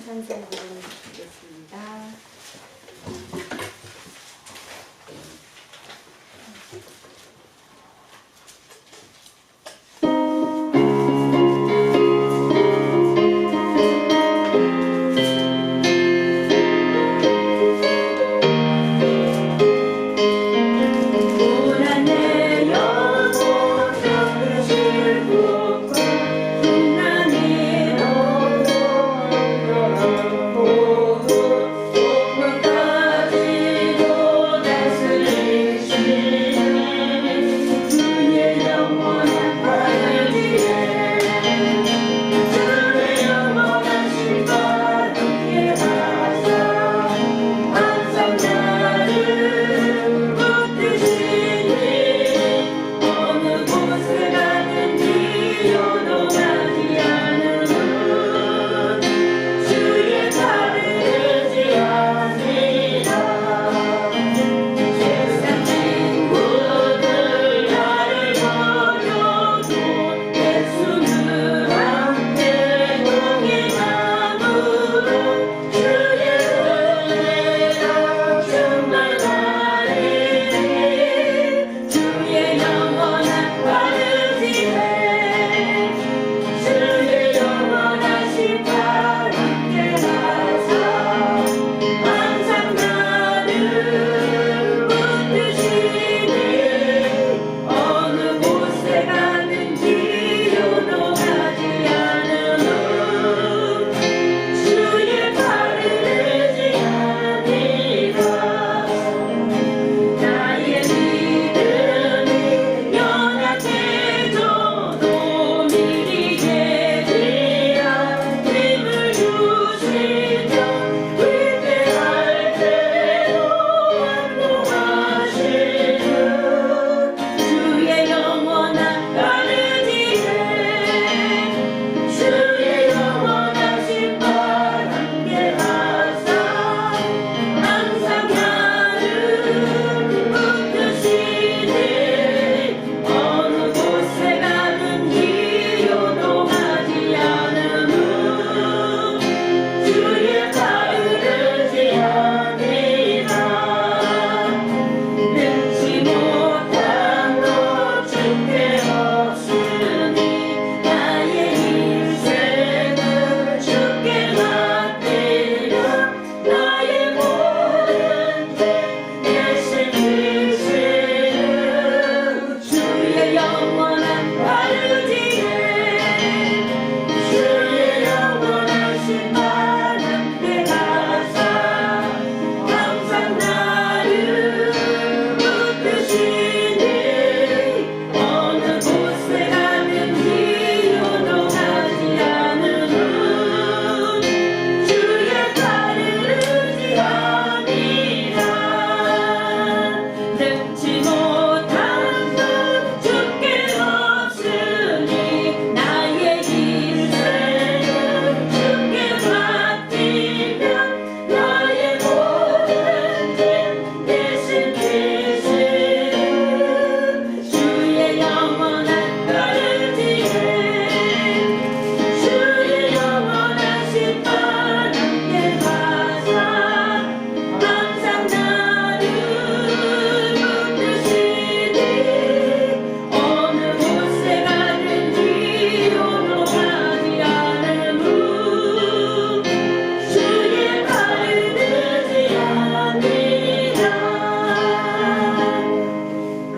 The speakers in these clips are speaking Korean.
찬송 부르겠습니다.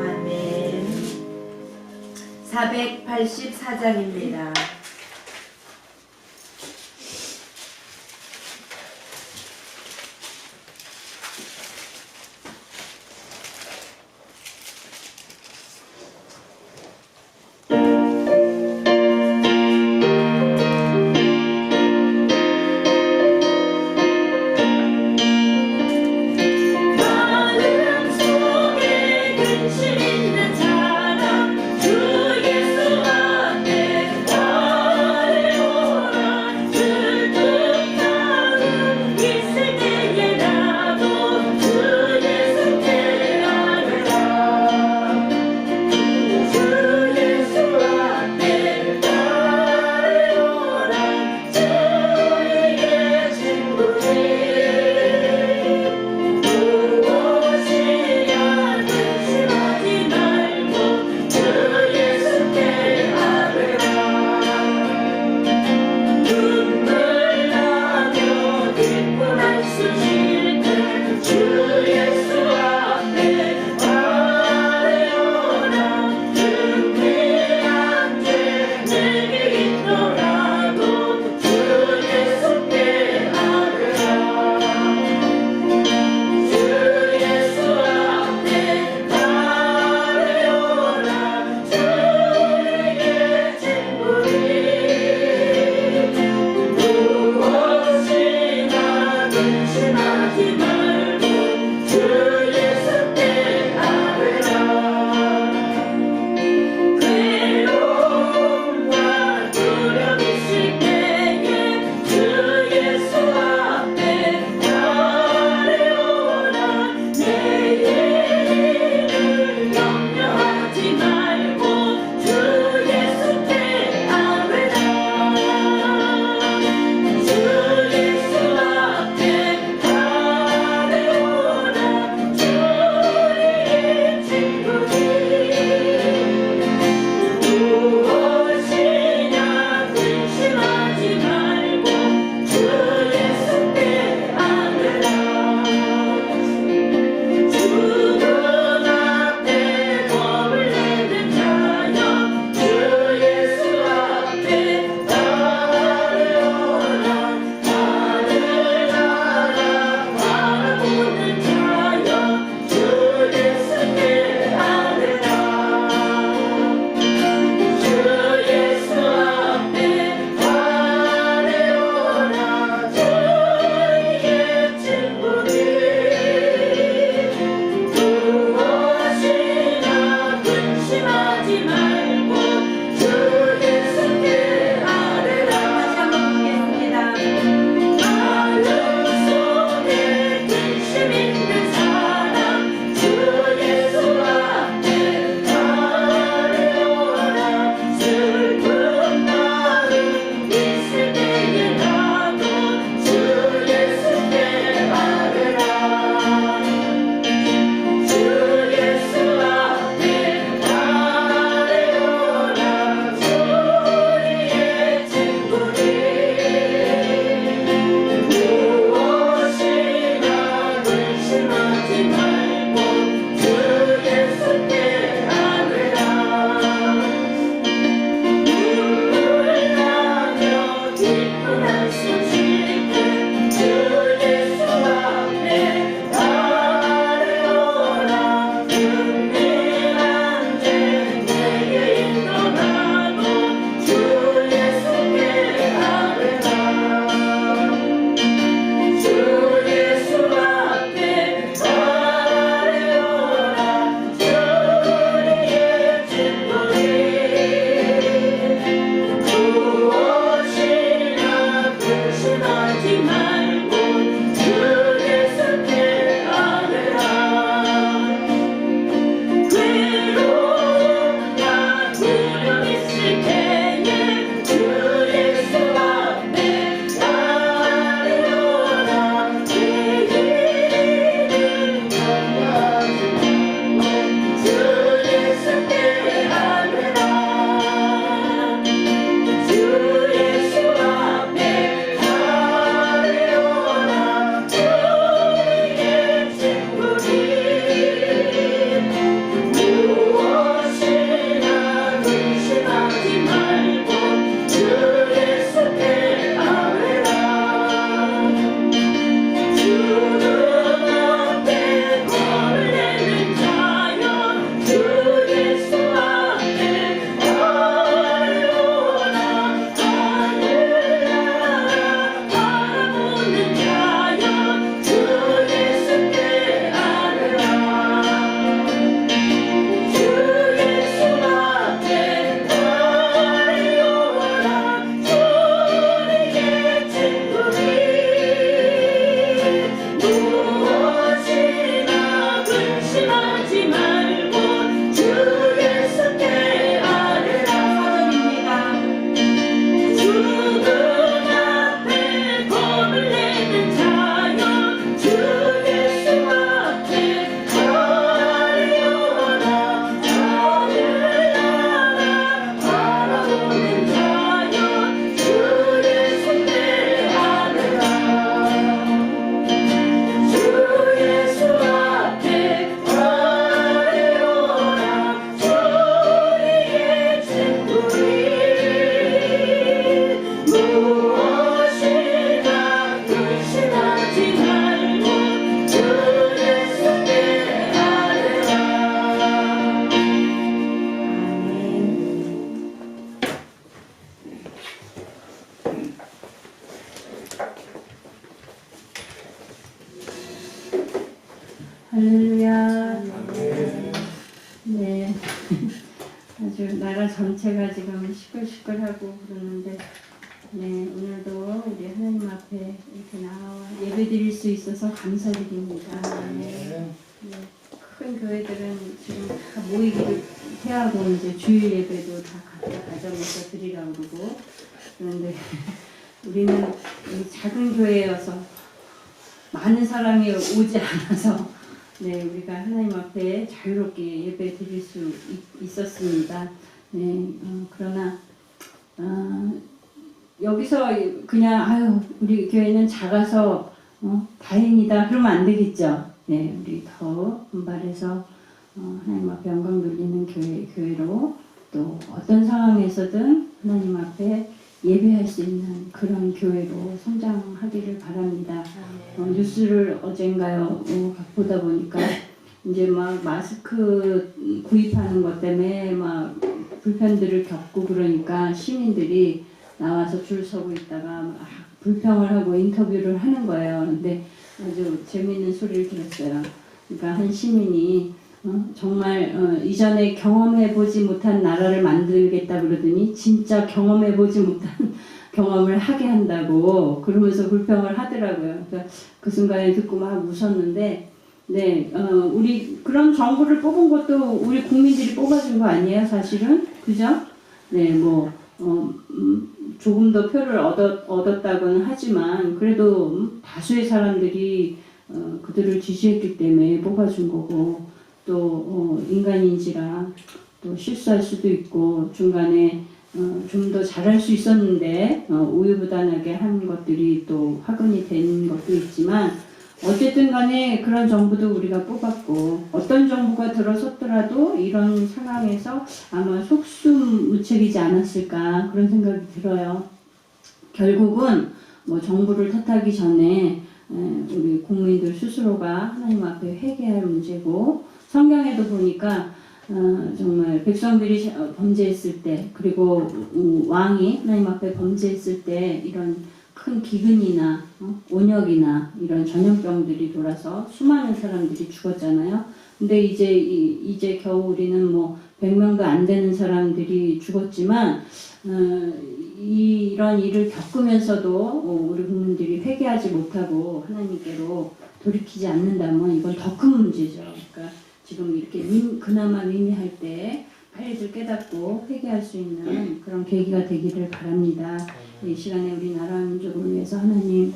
아멘. 484장입니다. 주 예수 앞에 와 할렐루야. 네. 아주 나라 전체가 지금 시끌시끌하고 그러는데, 네, 오늘도 우리 하나님 앞에 이렇게 나와 예배 드릴 수 있어서 감사드립니다. 네. 네. 큰 교회들은 지금 다 모이기를 해하고 이제 주일 예배도 다 각자 가정에서 드리라고 그러고, 그런데 우리는 이 작은 교회여서 많은 사람이 오지 않아서 네, 우리가 하나님 앞에 자유롭게 예배 드릴 수 있었습니다. 네, 그러나 여기서 그냥 우리 교회는 작아서 다행이다 그러면 안 되겠죠. 네, 우리 더 분발해서 하나님 앞에 영광 돌리는 교회로 또 어떤 상황에서든 하나님 앞에 예배할 수 있는 그런 교회로 성장하기를 바랍니다. 뉴스를 어젠가요 보다 보니까 이제 막 마스크 구입하는 것 때문에 막 불편들을 겪고 그러니까 시민들이 나와서 줄 서고 있다가 막 불평을 하고 인터뷰를 하는 거예요. 근데 아주 재미있는 소리를 들었어요. 그러니까 한 시민이 정말 이전에 경험해보지 못한 나라를 만들겠다 그러더니 진짜 경험해보지 못한 경험을 하게 한다고 그러면서 불평을 하더라고요. 그러니까 그 순간에 듣고 막 웃었는데, 네, 우리 그런 정부를 뽑은 것도 우리 국민들이 뽑아준 거 아니에요, 사실은? 그죠? 네, 뭐 조금 더 표를 얻었다고는 하지만 그래도 다수의 사람들이 그들을 지지했기 때문에 뽑아준 거고, 또 인간인지라 또 실수할 수도 있고 중간에 좀 더 잘할 수 있었는데 우유부단하게 한 것들이 또 화근이 된 것도 있지만 어쨌든 간에 그런 정부도 우리가 뽑았고 어떤 정부가 들어섰더라도 이런 상황에서 아마 속수무책이지 않았을까 그런 생각이 들어요. 결국은 뭐 정부를 탓하기 전에 우리 국민들 스스로가 하나님 앞에 회개할 문제고, 성경에도 보니까 정말 백성들이 범죄했을 때 그리고 왕이 하나님 앞에 범죄했을 때 이런 큰 기근이나 온역이나 이런 전염병들이 돌아서 수많은 사람들이 죽었잖아요. 근데 이제 겨우 우리는 뭐 100명도 안 되는 사람들이 죽었지만 이런 일을 겪으면서도 우리 국민들이 회개하지 못하고 하나님께로 돌이키지 않는다면 이건 더 큰 문제죠. 그러니까 지금 이렇게 그나마 미미할 때 빨리들 깨닫고 회개할 수 있는 그런 계기가 되기를 바랍니다. 이 시간에 우리 나라 민족을 위해서 하나님,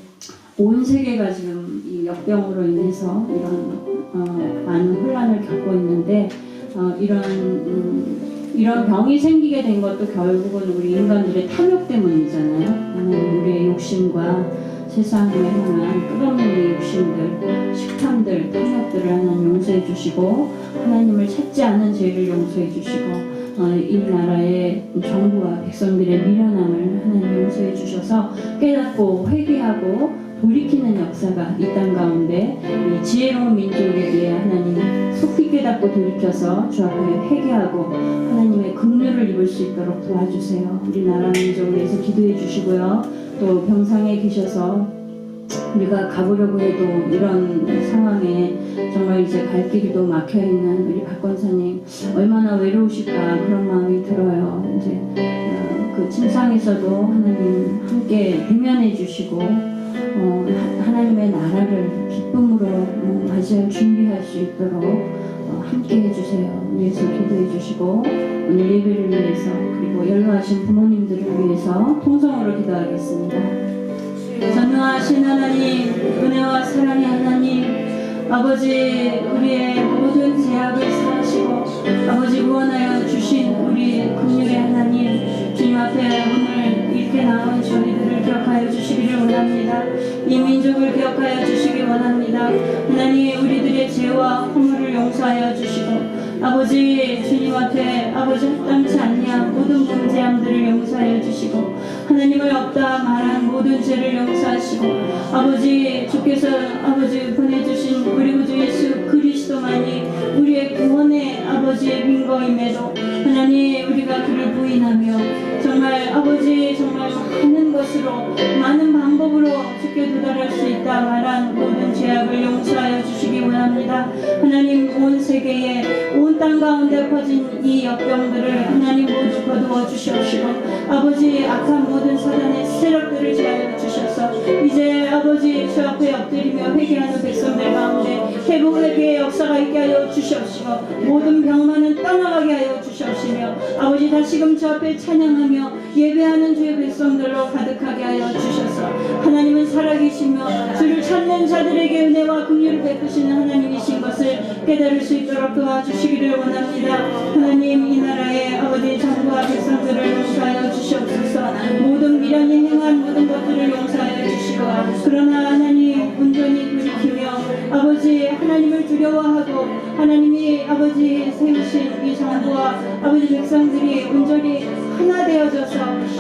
온 세계가 지금 이 역병으로 인해서 이런 많은 혼란을 겪고 있는데 이런 병이 생기게 된 것도 결국은 우리 인간들의 탐욕 때문이잖아요. 하나님, 우리의 욕심과 세상에 향한 끝없는 이 욕심들, 식탐들, 탐욕들을 하나님 용서해 주시고 하나님을 찾지 않은 죄를 용서해 주시고 이 나라의 정부와 백성들의 미련함을 하나님 용서해 주셔서 깨닫고 회개하고 돌이키는 역사가 이 땅 가운데 이 지혜로운 민족에 대해 하나님 속히 깨닫고 돌이켜서 주 앞에 회개하고 하나님의 긍휼을 입을 수 있도록 도와주세요. 우리나라 민족을 위해서 기도해 주시고요. 또 병상에 계셔서 우리가 가보려고 해도 이런 상황에 정말 이제 갈 길이 또 막혀있는 우리 박 권사님 얼마나 외로우실까 그런 마음이 들어요. 이제 그 침상에서도 하나님 함께 대면해 주시고 하나님의 나라를 기쁨으로 맞이할 준비할 수 있도록 함께 해주세요. 위해서 기도해 주시고 오늘 예배를 위해서 그리고 연로하신 부모님들을 위해서 통성으로 기도하겠습니다. 전능하신 하나님, 은혜와 사랑의 하나님, 아버지 우리의 모든 죄악을 사하시고 아버지 구원하여 주신 우리 긍휼의 하나님, 주님 앞에 오늘 이렇게 나온 저희들을 기억하여 주시기를 원합니다. 이 민족을 기억하여 주시기 원합니다. 하나님, 우리들의 죄와 허물을 용서하여 주시고 아버지 주님 앞에 아버지 합당치 않냐 모든 범죄함들을 용서하여 주시고 하나님을 없다 말한 모든 죄를 용서하시고 아버지 주께서 아버지 보내주신 우리 구주 예수 그리스도만이 우리의 구원의 아버지의 근거임에도 하나님 우리가 그를 부인하며 정말 아버지 정말 많은 것으로 많은 방법으로 주께 도달할 수 있다 말한 모든 죄악을 용서하여 주시기 원합니다. 가운데 퍼진 이 역병들을 하나님 모두 거두어 주시옵시고 아버지 악한 모든 사단의 세력들을 제하여 주셔서 이제 아버지 주 앞에 엎드리며 회개하는 백성들 가운데 회복 회개의 역사가 있게 하여 주시옵시고 모든 병만은 떠나가게 하여 주시옵시며 아버지 다시금 주 앞에 찬양하며 예배하는 주의 백성들로 가득하게 하여 주셔서 하나님은 살아계시며 주를 찾는 자들에게 은혜와 긍휼을 베푸시는 하나님이신 것을 깨달을 수 있도록 도와주시기를 원합니다. 하나님 이 나라의 아버지 정부와 백성들을 용서하여 주시옵소서. 모든 미련이 행한 모든 것들을 용서하여 주시고 그러나 하나님 온전히 돌이키며 아버지 하나님을 두려워하고 하나님이 아버지 세우신 이 정부와 아버지 백성들이 온전히 하나 되어져서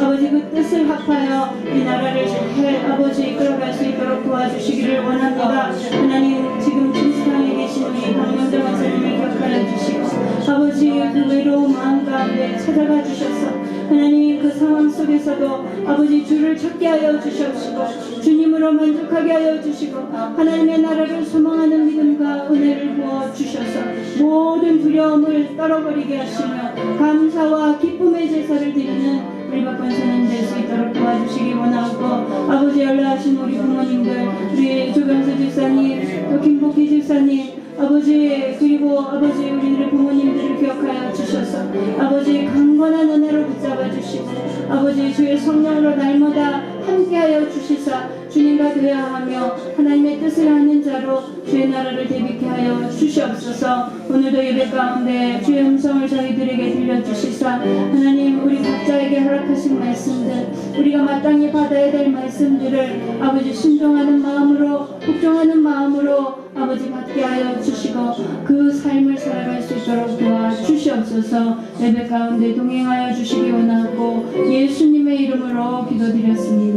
아버지 그 뜻을 합하여 이 나라를 잘 아버지 이끌어갈 수 있도록 도와주시기를 원합니다. 하나님 지금 진수상에 계신 우리 강명정 원사님을 기억하여 주시고 아버지 그 외로운 마음 가운데 찾아가 주셔서 하나님 그 상황 속에서도 아버지 주를 찾게 하여 주시옵시고 주님으로 만족하게 하여 주시고 하나님의 나라를 소망하는 믿음과 은혜를 부어 주셔서 모든 두려움을 떨어버리게 하시며 감사와 기쁨의 제사를 드리는 우리 박권사님 될 수 있도록 도와주시기 원하고 아버지 연락하신 우리 부모님들 우리 조병수 집사님 또 김복희 집사님 아버지 그리고 아버지 우리들의 부모님들을 기억하여 주셔서 아버지 강건한 은혜로 붙잡아 주시고 아버지 주의 성령으로 날마다 함께하여 주시사 주님과 대화하며 하나님의 뜻을 하는 자로 주의 나라를 대비케 하여 주시옵소서. 오늘도 예배 가운데 주의 음성을 저희들에게 들려주시사 하나님 우리 각자에게 허락하신 말씀들 우리가 마땅히 받아야 될 말씀들을 아버지 순종하는 마음으로 복종하는 마음으로 아버지 받게 하여 주시고 그 삶을 살아갈 수 있도록 도와주시옵소서. 예배 가운데 동행하여 주시기 원하고 예수님의 이름으로 기도드렸습니다.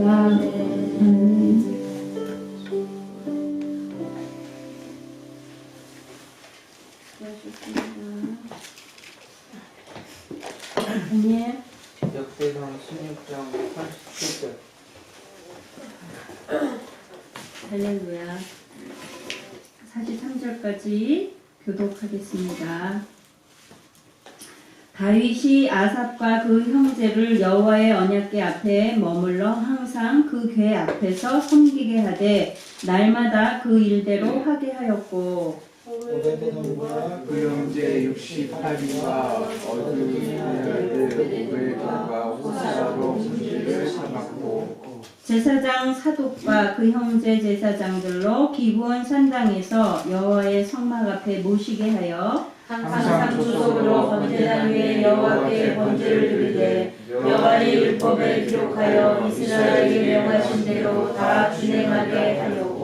아멘. 역대상 16장 37절. 할렐루야. 43절까지 교독하겠습니다. 다윗이 아삽과 그 형제를 여호와의 언약궤 앞에 머물러 항상 그 궤 앞에서 섬기게 하되 날마다 그 일대로 하게 하였고 오베데돔과 그 형제 68인과 어드의 아들 오벨과 호사로 문제를 삼았고 제사장 사독과 그 형제 제사장들로 기브온 산당에서 여호와의 성막 앞에 모시게 하여 항상 주속으로 번제단 위에 여호와께 번제를 드리되 여호와의 율법에 기록하여 이스라엘에게 명하신 대로 다 준행하게 하려고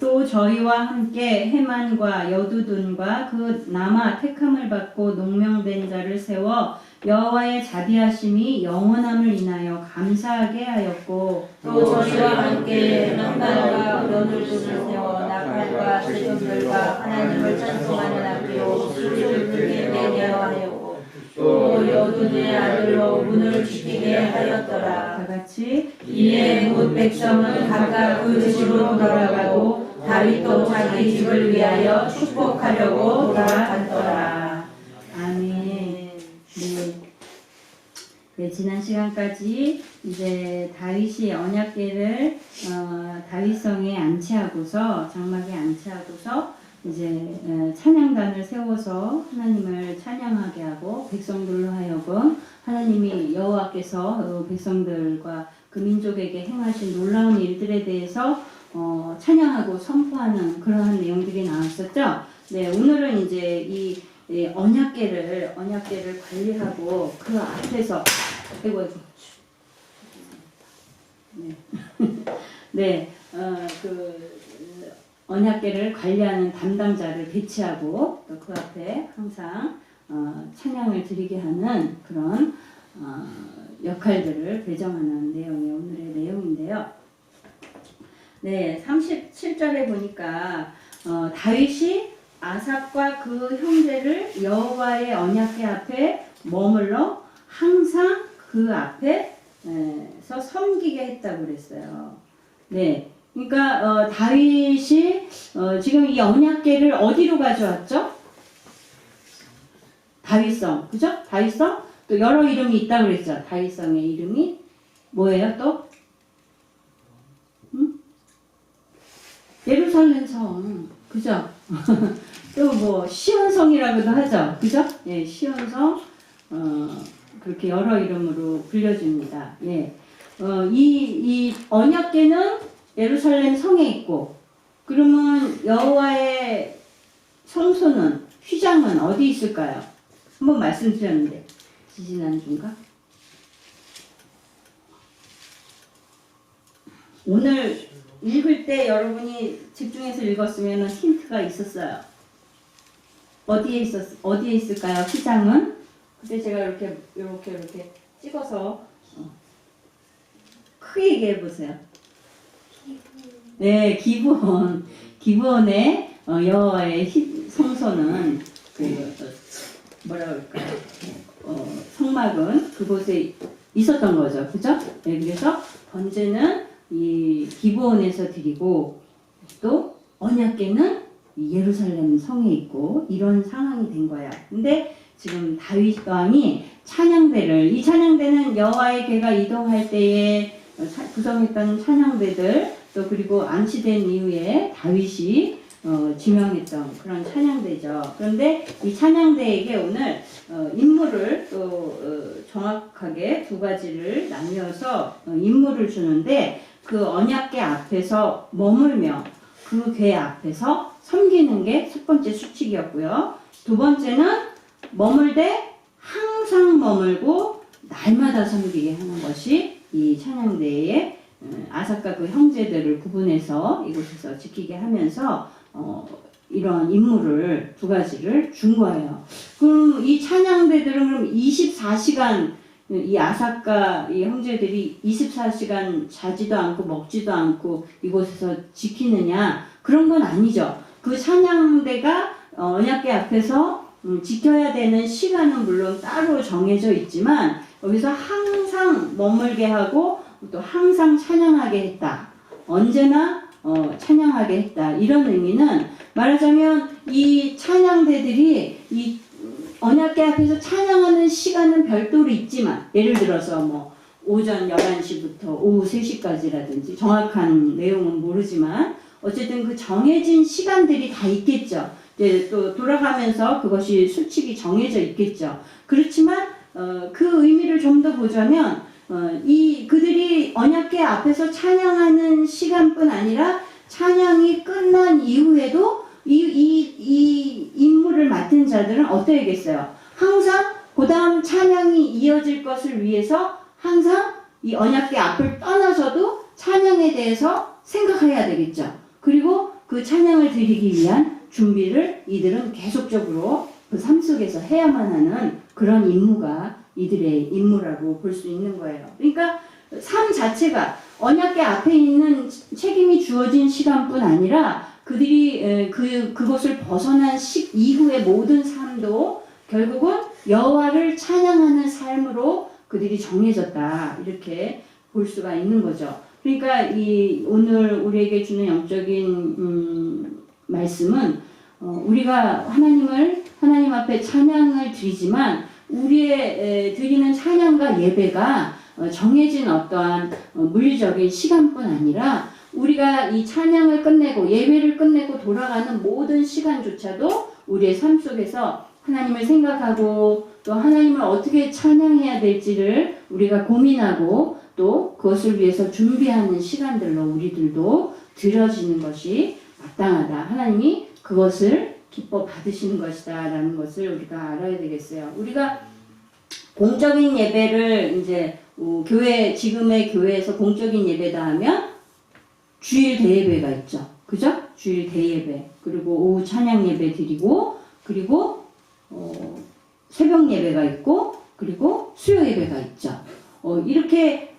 또 저희와 함께 해만과 여두둔과 그 남아 택함을 받고 농명된 자를 세워 여호와의 자비하심이 영원함을 인하여 감사하게 하였고 또 저희와 함께 명단과 여둘둘을 세워 나팔과 제도들과 하나님을 찬송하는 악기로 수를 불게 되게 하였고 또 여둔의 아들로 문을 지키게 하였더라. 다같이 이에 뭇 백성은 각각 그 집으로 돌아가고 다윗도 자기 집을 위하여 축복하려고 돌아갔더라. 아멘. 네, 지난 시간까지 이제 다윗이 언약궤를 다윗성에 안치하고서 장막에 안치하고서 이제 찬양단을 세워서 하나님을 찬양하게 하고 백성들로 하여금 하나님이 여호와께서 백성들과 그 민족에게 행하신 놀라운 일들에 대해서 찬양하고 선포하는 그러한 내용들이 나왔었죠. 네, 오늘은 이제 이 언약궤를 관리하고 그 앞에서 그 언약궤를 관리하는 담당자를 배치하고 또 그 앞에 항상 찬양을 드리게 하는 그런 역할들을 배정하는 내용이 오늘의 내용인데요. 네, 37절에 보니까 다윗이 아삽과 그 형제를 여호와의 언약궤 앞에 머물러 항상 그 앞에서 섬기게 했다고 그랬어요. 네, 그러니까 다윗이 지금 이 언약궤를 어디로 가져왔죠? 다윗성, 그죠? 다윗성 또 여러 이름이 있다고 그랬죠. 다윗성의 이름이 뭐예요? 또 예루살렘 성, 그죠? 또 뭐 시온성이라고도 하죠, 그죠? 예, 시온성 그렇게 여러 이름으로 불려집니다. 예, 이 언약궤는 예루살렘 성에 있고, 그러면 여호와의 성소는 휘장은 어디 있을까요? 한번 말씀드렸는데 지지난주인가? 오늘 읽을 때 여러분이 집중해서 읽었으면 힌트가 있었어요. 어디에 있을까요? 휘장은? 그때 제가 이렇게 찍어서 크게 얘기해 보세요. 네, 기브온의 여호와의 성소는 뭐라 그럴까요? 성막은 그곳에 있었던 거죠, 그죠? 네, 그래서 번제는 이 기브온에서 드리고 또 언약궤는 예루살렘 성에 있고 이런 상황이 된 거야. 근데 지금 다윗 왕이 찬양대를, 이 찬양대는 여호와의 궤가 이동할 때에 구성했던 찬양대들, 또 그리고 안치된 이후에 다윗이 지명했던 그런 찬양대죠. 그런데 이 찬양대에게 오늘 임무를 또 정확하게 두 가지를 나뉘어서 임무를 주는데, 그 언약궤 앞에서 머물며 그 궤 앞에서 섬기는 게 첫 번째 수칙이었고요. 두 번째는 머물되 항상 머물고 날마다 섬기게 하는 것이 이 찬양대의 아삭과 그 형제들을 구분해서 이곳에서 지키게 하면서 이런 임무를 두 가지를 준 거예요. 그럼 이 찬양대들은 그럼 24시간 이 아삭과 이 형제들이 24시간 자지도 않고 먹지도 않고 이곳에서 지키느냐, 그런 건 아니죠. 그 찬양대가 언약궤 앞에서 지켜야 되는 시간은 물론 따로 정해져 있지만 여기서 항상 머물게 하고 또 항상 찬양하게 했다. 언제나 찬양하게 했다. 이런 의미는, 말하자면 이 찬양대들이 이 언약궤 앞에서 찬양하는 시간은 별도로 있지만, 예를 들어서 뭐 오전 11시부터 오후 3시까지라든지 정확한 내용은 모르지만 어쨌든 그 정해진 시간들이 다 있겠죠. 이제 또 돌아가면서 그것이 수칙이 정해져 있겠죠. 그렇지만 그 의미를 좀 더 보자면 그들이 언약궤 앞에서 찬양하는 시간뿐 아니라 찬양이 끝난 이후에도 이 임무를 맡은 자들은 어떠해야겠어요? 항상 그 다음 찬양이 이어질 것을 위해서 항상 이 언약궤 앞을 떠나서도 찬양에 대해서 생각해야 되겠죠. 그리고 그 찬양을 드리기 위한 준비를 이들은 계속적으로 그 삶 속에서 해야만 하는 그런 임무가 이들의 임무라고 볼 수 있는 거예요. 그러니까 삶 자체가 언약궤 앞에 있는 책임이 주어진 시간뿐 아니라 그들이 그것을 벗어난 이후의 모든 삶도 결국은 여호와를 찬양하는 삶으로 그들이 정해졌다, 이렇게 볼 수가 있는 거죠. 그러니까 오늘 우리에게 주는 영적인 말씀은 우리가 하나님 앞에 찬양을 드리지만 우리의 드리는 찬양과 예배가 정해진 어떠한 물리적인 시간뿐 아니라 우리가 이 찬양을 끝내고 예배를 끝내고 돌아가는 모든 시간조차도 우리의 삶 속에서 하나님을 생각하고 또 하나님을 어떻게 찬양해야 될지를 우리가 고민하고 또 그것을 위해서 준비하는 시간들로 우리들도 들여지는 것이 마땅하다. 하나님이 그것을 기뻐 받으시는 것이다 라는 것을 우리가 알아야 되겠어요. 우리가 공적인 예배를 이제 지금의 교회에서 공적인 예배다 하면 주일 대예배가 있죠. 그죠? 주일 대예배. 그리고 오후 찬양 예배 드리고, 그리고 새벽 예배가 있고, 그리고 수요 예배가 있죠. 이렇게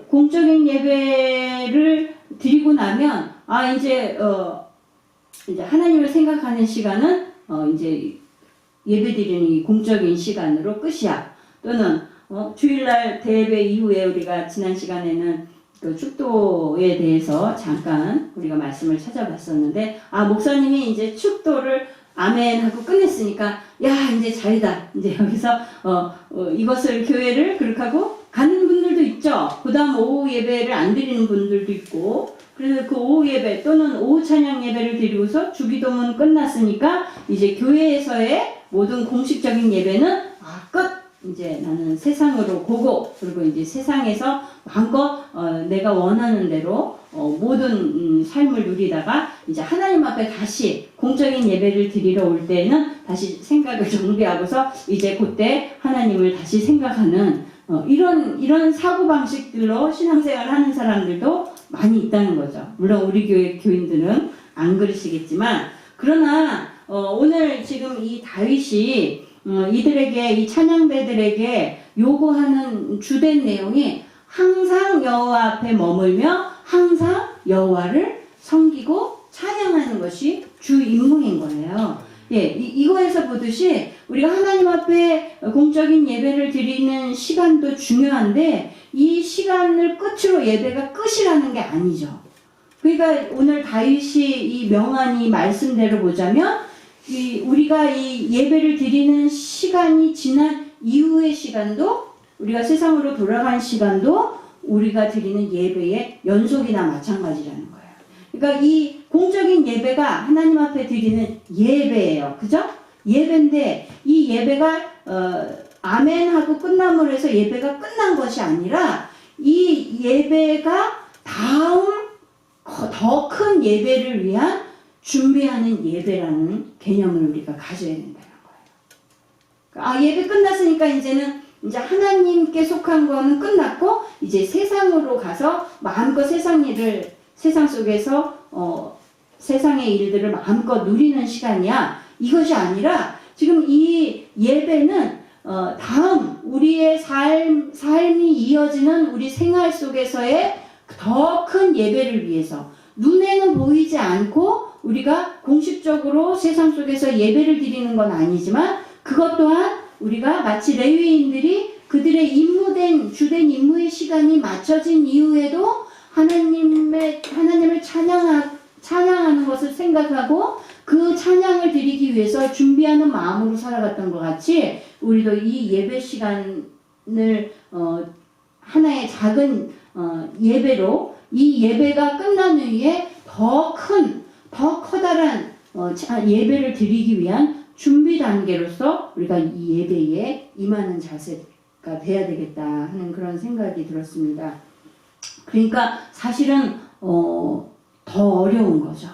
공적인 예배를 드리고 나면 이제 하나님을 생각하는 시간은 이제 예배드리는 이 공적인 시간으로 끝이야. 또는 주일날 대예배 이후에 우리가 지난 시간에는 그 축도에 대해서 잠깐 우리가 말씀을 찾아봤었는데 목사님이 이제 축도를 아멘 하고 끝냈으니까 야 이제 잘이다. 이제 여기서 이것을 교회를 그렇게 하고 가는 분들도 있죠. 그 다음 오후 예배를 안 드리는 분들도 있고 그래서 그 오후 예배 또는 오후 찬양 예배를 드리고서 주기도문 끝났으니까 이제 교회에서의 모든 공식적인 예배는 끝. 이제 나는 세상으로 보고 그리고 이제 세상에서 마음껏 내가 원하는 대로 모든 삶을 누리다가 이제 하나님 앞에 다시 공적인 예배를 드리러 올 때는 다시 생각을 정비하고서 이제 그때 하나님을 다시 생각하는 이런 사고방식들로 신앙생활을 하는 사람들도 많이 있다는 거죠. 물론 우리 교회 교인들은 안 그러시겠지만 그러나 오늘 지금 이 다윗이 이들에게 이 찬양대들에게 요구하는 주된 내용이 항상 여호와 앞에 머물며 항상 여호와를 섬기고 찬양하는 것이 주 임무인 거예요. 예, 이거에서 보듯이 우리가 하나님 앞에 공적인 예배를 드리는 시간도 중요한데 이 시간을 끝으로 예배가 끝이라는 게 아니죠. 그러니까 오늘 다윗이 이 명한 말씀대로 보자면 우리가 이 예배를 드리는 시간이 지난 이후의 시간도 우리가 세상으로 돌아간 시간도 우리가 드리는 예배의 연속이나 마찬가지라는 거예요. 그러니까 이 공적인 예배가 하나님 앞에 드리는 예배예요. 그죠? 예배인데 이 예배가 아멘 하고 끝남으로 해서 예배가 끝난 것이 아니라 이 예배가 다음 더 큰 예배를 위한 준비하는 예배라는 개념을 우리가 가져야 된다는 거예요. 예배 끝났으니까 이제는 이제 하나님께 속한 거는 끝났고 이제 세상으로 가서 마음껏 세상 속에서 세상의 일들을 마음껏 누리는 시간이야. 이것이 아니라 지금 이 예배는 다음 우리의 삶이 이어지는 우리 생활 속에서의 더 큰 예배를 위해서 눈에는 보이지 않고 우리가 공식적으로 세상 속에서 예배를 드리는 건 아니지만 그것 또한 우리가 마치 레위인들이 그들의 주된 임무의 시간이 맞춰진 이후에도 하나님을 찬양하는 것을 생각하고 그 찬양을 드리기 위해서 준비하는 마음으로 살아갔던 것 같이 우리도 이 예배 시간을 하나의 작은 예배로 이 예배가 끝난 후에 더 커다란 예배를 드리기 위한 준비 단계로서 우리가 이 예배에 임하는 자세가 돼야 되겠다 하는 그런 생각이 들었습니다. 그러니까 사실은 더 어려운 거죠.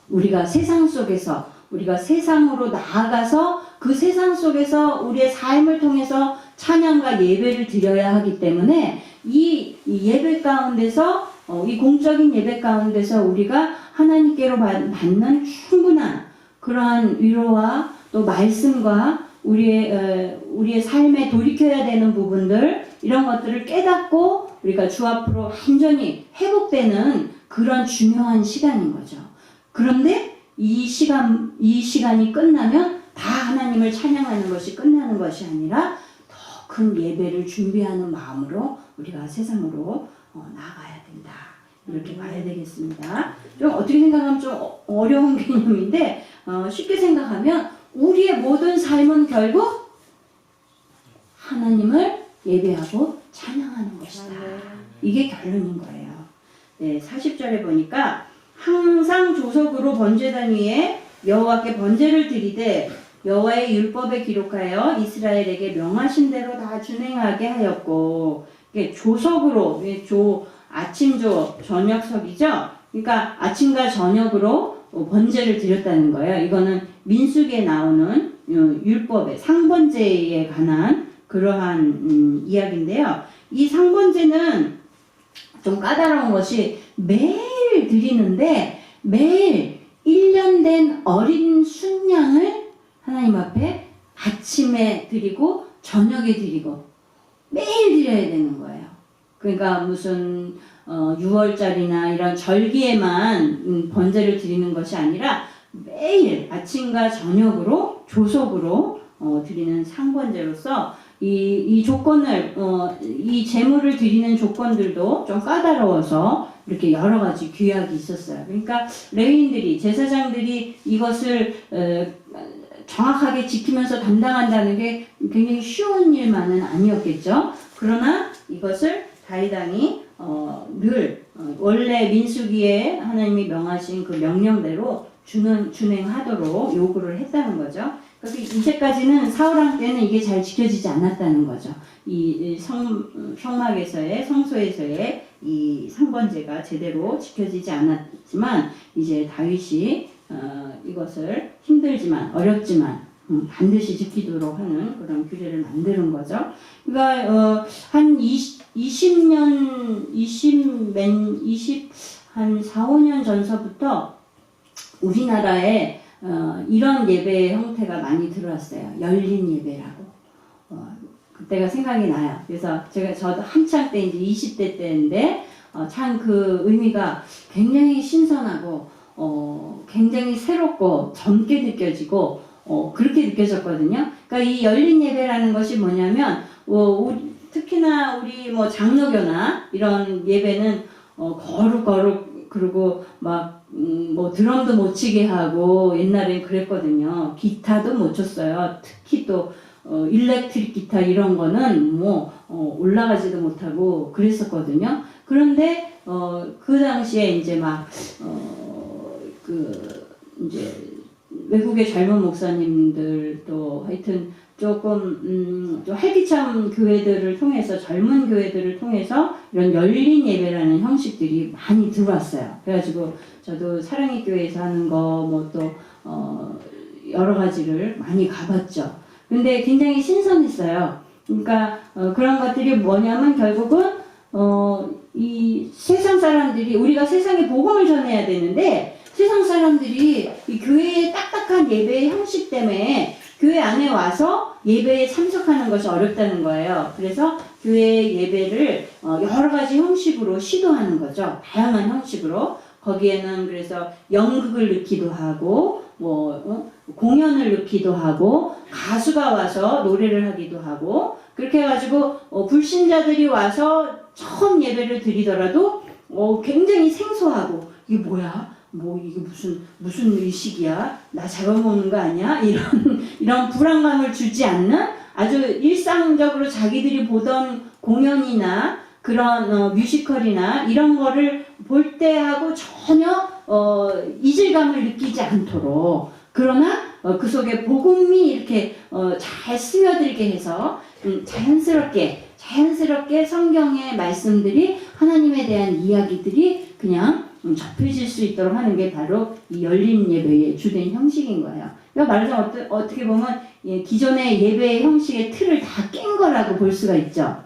우리가 세상 속에서 우리가 세상으로 나아가서 그 세상 속에서 우리의 삶을 통해서 찬양과 예배를 드려야 하기 때문에 이 예배 가운데서 이 공적인 예배 가운데서 우리가 하나님께로 받는 충분한 그러한 위로와 또 말씀과 우리의 삶에 돌이켜야 되는 부분들 이런 것들을 깨닫고 우리가 주 앞으로 완전히 회복되는 그런 중요한 시간인 거죠. 그런데 이 시간이 끝나면 다 하나님을 찬양하는 것이 끝나는 것이 아니라 더 큰 예배를 준비하는 마음으로 우리가 세상으로 나아가야 된다. 이렇게 봐야 되겠습니다. 좀 어떻게 생각하면 좀 어려운 개념인데 쉽게 생각하면 우리의 모든 삶은 결국 하나님을 예배하고 찬양하는 것이다. 이게 결론인 거예요. 네, 40절에 보니까 항상 조석으로 번제단 위에 여호와께 번제를 드리되 여호와의 율법에 기록하여 이스라엘에게 명하신 대로 다 준행하게 하였고 이게 조석으로 아침조 저녁석이죠. 그러니까 아침과 저녁으로 번제를 드렸다는 거예요. 이거는 민수기에 나오는 율법의 상번제에 관한 그러한 이야기인데요. 이 상번제는 좀 까다로운 것이 매일 드리는데 매일 1년 된 어린 순양을 하나님 앞에 아침에 드리고 저녁에 드리고 매일 드려야 되는 거예요. 그러니까 무슨 6월절이나 이런 절기에만 번제를 드리는 것이 아니라 매일 아침과 저녁으로 조석으로 드리는 상번제로서 이 조건을 이 제물을 드리는 조건들도 좀 까다로워서 이렇게 여러 가지 규약이 있었어요. 그러니까 레위인들이 제사장들이 이것을 정확하게 지키면서 담당한다는 게 굉장히 쉬운 일만은 아니었겠죠. 그러나 이것을 다윗 왕이 늘 원래 민수기에 하나님이 명하신 그 명령대로 준행하도록 요구를 했다는 거죠. 그래서 이제까지는 사울 왕 때는 이게 잘 지켜지지 않았다는 거죠. 이 성막에서의 성소에서의 이 상번제가 제대로 지켜지지 않았지만 이제 다윗이 이것을 힘들지만 어렵지만 반드시 지키도록 하는 그런 규례를 만드는 거죠. 그러니까 한 4, 5년 전서부터 우리나라에 이런 예배 형태가 많이 들어왔어요. 열린 예배라고. 그때가 생각이 나요. 그래서 저도 한창 때 이제 20대 때인데 참 그 의미가 굉장히 신선하고 굉장히 새롭고 젊게 느껴지고 그렇게 느껴졌거든요. 그러니까 이 열린 예배라는 것이 뭐냐면 특히나 우리 뭐 장로교나 이런 예배는 거룩 그리고 막 뭐 드럼도 못 치게 하고 옛날엔 그랬거든요. 기타도 못 쳤어요. 특히 또 일렉트릭 기타 이런 거는 뭐 올라가지도 못하고 그랬었거든요. 그런데 그 당시에 이제 막 이제 외국의 젊은 목사님들도 하여튼 조금 좀 활기찬 교회들을 통해서 젊은 교회들을 통해서 이런 열린 예배라는 형식들이 많이 들어왔어요. 그래가지고 저도 사랑의 교회에서 하는 거 뭐 또 여러 가지를 많이 가봤죠. 근데 굉장히 신선했어요. 그러니까 그런 것들이 뭐냐면 결국은 이 세상 사람들이 우리가 세상에 복음을 전해야 되는데 세상 사람들이 이 교회의 딱딱한 예배의 형식 때문에 교회 안에 와서 예배에 참석하는 것이 어렵다는 거예요. 그래서 교회 예배를 여러 가지 형식으로 시도하는 거죠. 다양한 형식으로. 거기에는 그래서 연극을 넣기도 하고 공연을 넣기도 하고 가수가 와서 노래를 하기도 하고 그렇게 해가지고 불신자들이 와서 처음 예배를 드리더라도 굉장히 생소하고 이게 뭐야? 뭐 이게 무슨 의식이야? 나 잡아먹는 거 아니야? 이런 불안감을 주지 않는 아주 일상적으로 자기들이 보던 공연이나 그런 뮤지컬이나 이런 거를 볼 때하고 전혀 이질감을 느끼지 않도록 그러나 그 속에 복음이 이렇게 잘 스며들게 해서 자연스럽게 성경의 말씀들이 하나님에 대한 이야기들이 그냥 접해질 수 있도록 하는 게 바로 이 열린 예배의 주된 형식인 거예요. 그러니까 말하자면 어떻게 보면 기존의 예배의 형식의 틀을 다 깬 거라고 볼 수가 있죠.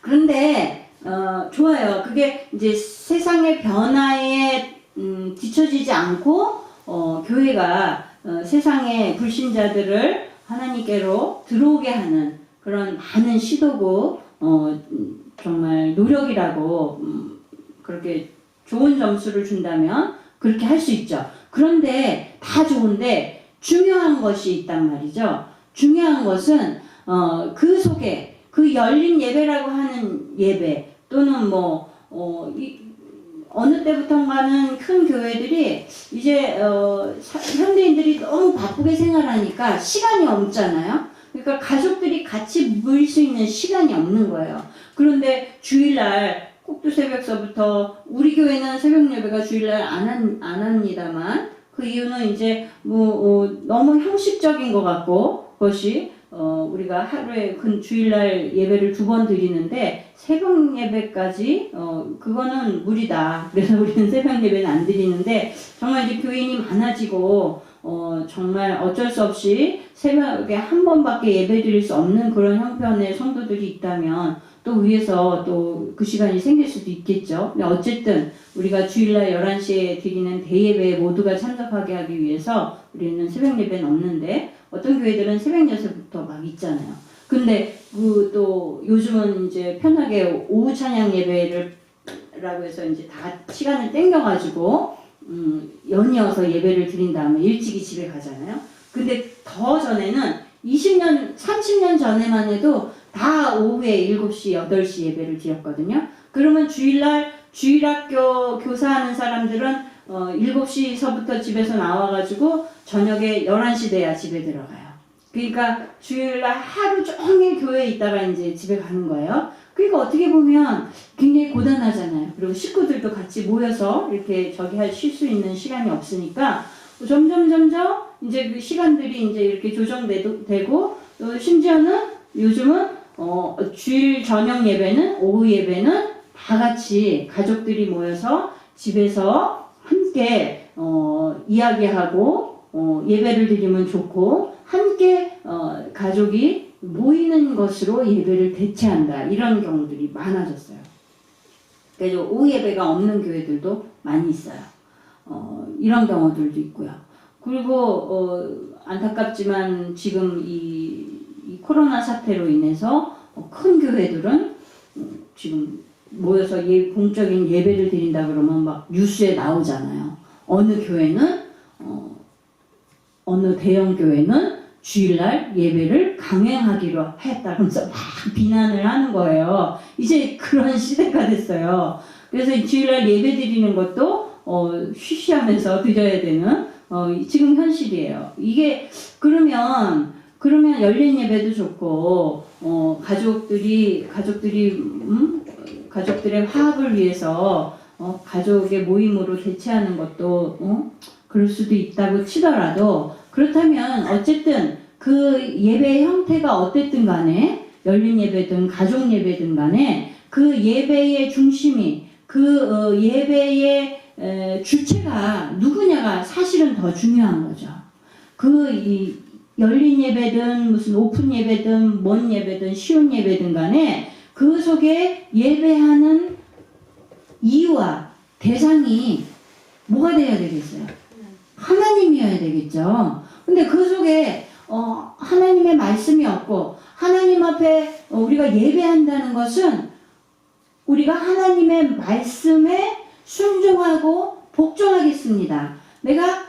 그런데 좋아요. 그게 이제 세상의 변화에 뒤처지지 않고 교회가 세상의 불신자들을 하나님께로 들어오게 하는 그런 많은 시도고 정말 노력이라고 그렇게 좋은 점수를 준다면 그렇게 할 수 있죠. 그런데 다 좋은데 중요한 것이 있단 말이죠. 중요한 것은 그 속에 그 열린 예배라고 하는 예배 또는 어느 때부턴가는 큰 교회들이 이제 현대인들이 너무 바쁘게 생활하니까 시간이 없잖아요. 그러니까 가족들이 같이 모일 수 있는 시간이 없는 거예요. 그런데 주일날 꼭두새벽서부터 우리 교회는 새벽 예배가 주일날 안 합니다만 그 이유는 이제 너무 형식적인 것 같고 그것이 우리가 하루에 주일날 예배를 2번 드리는데 새벽 예배까지 그거는 무리다. 그래서 우리는 새벽 예배는 안 드리는데 정말 이제 교인이 많아지고 정말 어쩔 수 없이 새벽에 한 번밖에 예배 드릴 수 없는 그런 형편의 성도들이 있다면 또 위에서 또 그 시간이 생길 수도 있겠죠. 근데 어쨌든 우리가 주일날 11시에 드리는 대예배에 모두가 참석하게 하기 위해서 우리는 새벽 예배는 없는데 어떤 교회들은 새벽 6시부터 막 있잖아요. 근데 또 요즘은 이제 편하게 오후 찬양 예배라고 해서 이제 다 시간을 땡겨가지고 연이어서 예배를 드린 다음에 일찍이 집에 가잖아요. 근데 더 전에는 20년, 30년 전에만 해도 다 오후에 7시, 8시 예배를 드렸거든요. 그러면 주일날 주일학교 교사하는 사람들은 7시서부터 집에서 나와가지고 저녁에 11시 돼야 집에 들어가요. 그러니까 주일날 하루 종일 교회에 있다가 이제 집에 가는 거예요. 그러니까 어떻게 보면 굉장히 고단하잖아요. 그리고 식구들도 같이 모여서 이렇게 쉴 수 있는 시간이 없으니까 점점 이제 그 시간들이 이제 이렇게 조정되고 또 심지어는 요즘은 주일 저녁 예배는 오후 예배는 다 같이 가족들이 모여서 집에서 함께 이야기하고 예배를 드리면 좋고 함께 가족이 모이는 것으로 예배를 대체한다 이런 경우들이 많아졌어요. 그래서 오후 예배가 없는 교회들도 많이 있어요. 이런 경우들도 있고요. 그리고 안타깝지만 지금 이 코로나 사태로 인해서 큰 교회들은 지금 모여서 공적인 예배를 드린다 그러면 막 뉴스에 나오잖아요. 어느 교회는 어느 대형 교회는 주일날 예배를 강행하기로 했다 그러면서 막 비난을 하는 거예요. 이제 그런 시대가 됐어요. 그래서 주일날 예배 드리는 것도 쉬쉬하면서 드려야 되는 지금 현실이에요. 이게 그러면 열린 예배도 좋고 가족들의 화합을 위해서 가족의 모임으로 대체하는 것도 그럴 수도 있다고 치더라도 그렇다면 어쨌든 그 예배의 형태가 어땠든 간에 열린 예배든 가족 예배든 간에 그 예배의 중심이 그 예배의 주체가 누구냐가 사실은 더 중요한 거죠. 이 열린 예배든 무슨 오픈 예배든 먼 예배든 쉬운 예배든 간에 그 속에 예배하는 이유와 대상이 뭐가 돼야 되겠어요? 하나님이어야 되겠죠. 근데 그 속에 하나님의 말씀이 없고 하나님 앞에 우리가 예배한다는 것은 우리가 하나님의 말씀에 순종하고 복종하겠습니다. 내가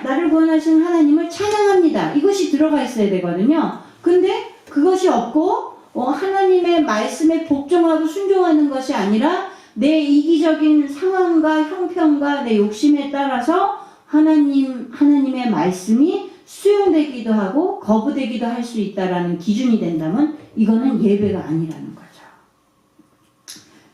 나를 구원하신 하나님을 찬양합니다. 이것이 들어가 있어야 되거든요. 근데 그것이 없고 하나님의 말씀에 복종하고 순종하는 것이 아니라 내 이기적인 상황과 형편과 내 욕심에 따라서 하나님의 말씀이 수용되기도 하고 거부되기도 할 수 있다라는 기준이 된다면 이거는 예배가 아니라는 거죠.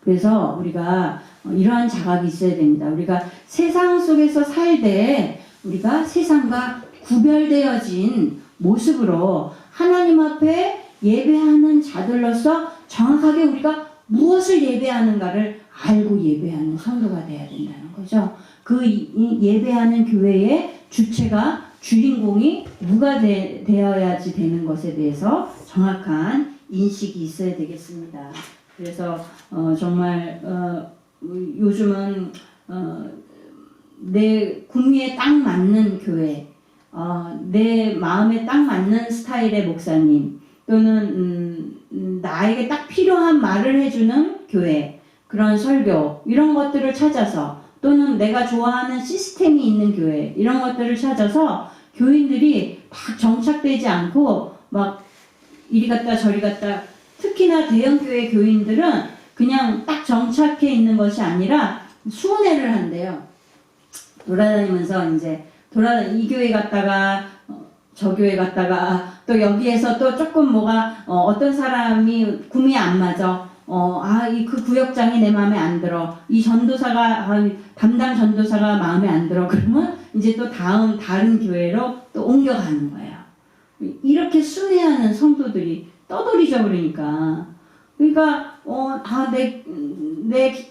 그래서 우리가 이러한 자각이 있어야 됩니다. 우리가 세상 속에서 살되 우리가 세상과 구별되어진 모습으로 하나님 앞에 예배하는 자들로서 정확하게 우리가 무엇을 예배하는가를 알고 예배하는 성도가 되어야 된다는 거죠. 그 예배하는 교회의 주체가 주인공이 누가 되어야지 되는 것에 대해서 정확한 인식이 있어야 되겠습니다. 그래서 정말 요즘은 내 구미에 딱 맞는 교회, 내 마음에 딱 맞는 스타일의 목사님 또는 나에게 딱 필요한 말을 해주는 교회, 그런 설교 이런 것들을 찾아서 또는 내가 좋아하는 시스템이 있는 교회 이런 것들을 찾아서 교인들이 딱 정착되지 않고 막 이리 갔다 저리 갔다 특히나 대형교회 교인들은 그냥 딱 정착해 있는 것이 아니라 수은회를 한대요. 돌아다니면서 이 교회 갔다가 저 교회 갔다가 또 여기에서 또 조금 뭐가 어떤 사람이 구미에 안 맞아. 그 구역장이 내 마음에 안 들어. 이 전도사가 담당 전도사가 마음에 안 들어. 그러면 이제 또 다른 교회로 또 옮겨가는 거예요. 이렇게 순회하는 성도들이 떠돌이죠. 그러니까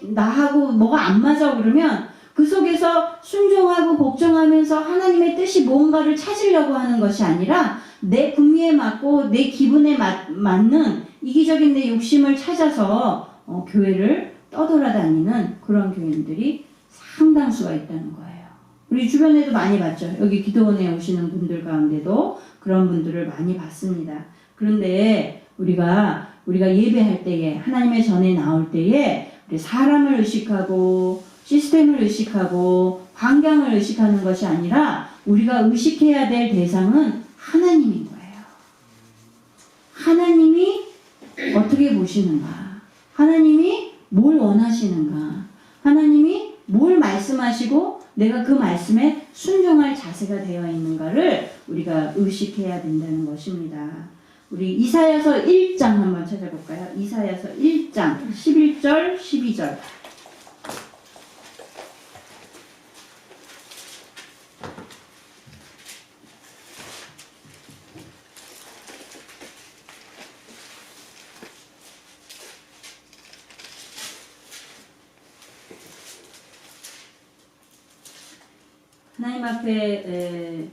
나하고 뭐가 안 맞아 그러면 그 속에서 순종하고 복종하면서 하나님의 뜻이 뭔가를 찾으려고 하는 것이 아니라 내 분미에 맞고 내 기분에 맞는 이기적인 내 욕심을 찾아서 교회를 떠돌아다니는 그런 교인들이 상당수가 있다는 거예요. 우리 주변에도 많이 봤죠. 여기 기도원에 오시는 분들 가운데도 그런 분들을 많이 봤습니다. 그런데 우리가 예배할 때에 하나님의 전에 나올 때에 우리 사람을 의식하고 시스템을 의식하고 환경을 의식하는 것이 아니라 우리가 의식해야 될 대상은 하나님인 거예요. 하나님이 어떻게 보시는가? 하나님이 뭘 원하시는가? 하나님이 뭘 말씀하시고 내가 그 말씀에 순종할 자세가 되어 있는가를 우리가 의식해야 된다는 것입니다. 우리 이사야서 1장 한번 찾아볼까요? 이사야서 1장 11절 12절. 하나님 앞에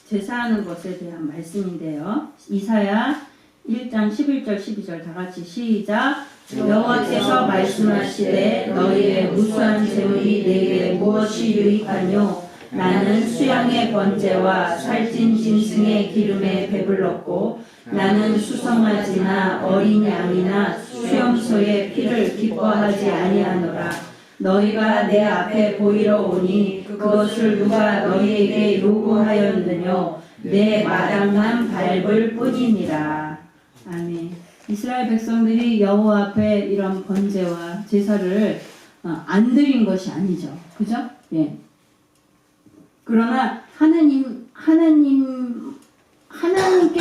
제사하는 것에 대한 말씀인데요. 이사야 1장 11절 12절 다 같이 시작. 여호와께서 말씀하시되 너희의 무수한 재물이 내게 무엇이 유익하뇨? 나는 수양의 번제와 살찐 짐승의 기름에 배불렀고 나는 수송아지나 어린 양이나 수염소의 피를 기뻐하지 아니하노라. 너희가 내 앞에 보이러 오니 그것을 누가 너희에게 요구하였느뇨? 내 마당만 밟을 뿐이니라. 아멘. 이스라엘 백성들이 여호와 앞에 이런 번제와 제사를 안 드린 것이 아니죠. 그죠? 예. 그러나 하나님께